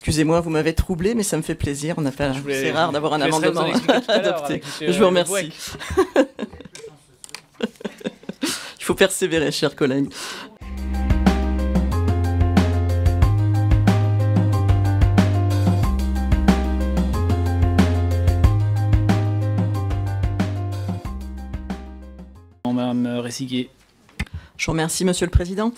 Excusez-moi, vous m'avez troublé, mais ça me fait plaisir. On n'a pas. C'est rare d'avoir un amendement adopté. Je vous remercie. Il faut persévérer, chers collègues. Madame Resiguier. Je vous remercie, Monsieur le Président.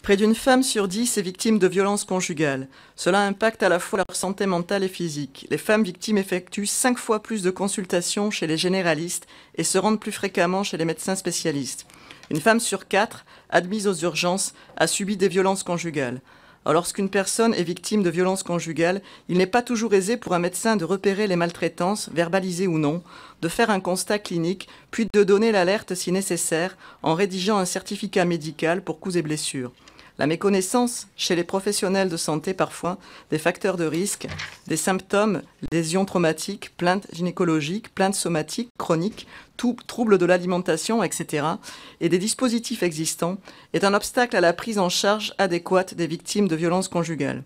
Près d'une femme sur 10 est victime de violences conjugales. Cela impacte à la fois leur santé mentale et physique. Les femmes victimes effectuent 5 fois plus de consultations chez les généralistes et se rendent plus fréquemment chez les médecins spécialistes. Une femme sur 4, admise aux urgences, a subi des violences conjugales. Alors, lorsqu'une personne est victime de violences conjugales, il n'est pas toujours aisé pour un médecin de repérer les maltraitances, verbalisées ou non, de faire un constat clinique, puis de donner l'alerte si nécessaire en rédigeant un certificat médical pour coups et blessures. La méconnaissance, chez les professionnels de santé parfois, des facteurs de risque, des symptômes, lésions traumatiques, plaintes gynécologiques, plaintes somatiques, chroniques, troubles de l'alimentation, etc., et des dispositifs existants, est un obstacle à la prise en charge adéquate des victimes de violences conjugales.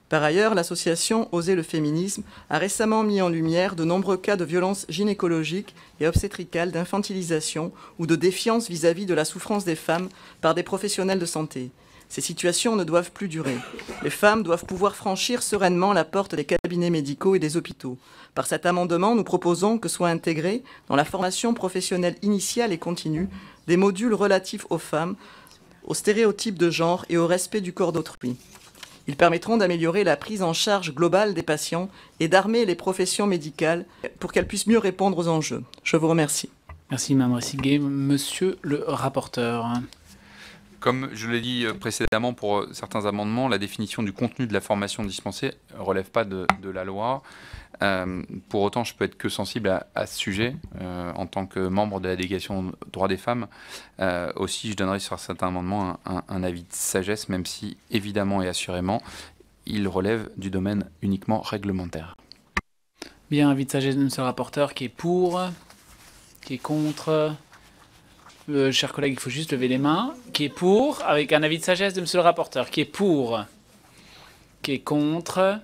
Par ailleurs, l'association Oser le féminisme a récemment mis en lumière de nombreux cas de violences gynécologiques et obstétricales, d'infantilisation ou de défiance vis-à-vis de la souffrance des femmes par des professionnels de santé. Ces situations ne doivent plus durer. Les femmes doivent pouvoir franchir sereinement la porte des cabinets médicaux et des hôpitaux. Par cet amendement, nous proposons que soient intégrés dans la formation professionnelle initiale et continue des modules relatifs aux femmes, aux stéréotypes de genre et au respect du corps d'autrui. Ils permettront d'améliorer la prise en charge globale des patients et d'armer les professions médicales pour qu'elles puissent mieux répondre aux enjeux. Je vous remercie. Merci, Mme Resiguier. Monsieur le rapporteur. Comme je l'ai dit précédemment pour certains amendements, la définition du contenu de la formation dispensée ne relève pas de la loi. Pour autant, je peux être que sensible à ce sujet en tant que membre de la délégation droits des femmes. Aussi, je donnerai sur certains amendements un avis de sagesse, même si, évidemment et assurément, il relève du domaine uniquement réglementaire. Bien, avis de sagesse de monsieur le rapporteur, qui est pour, qui est contre. Chers collègues, il faut juste lever les mains. Qui est pour, avec un avis de sagesse de monsieur le rapporteur. Qui est pour, qui est contre.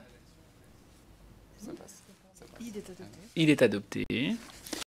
Il est adopté.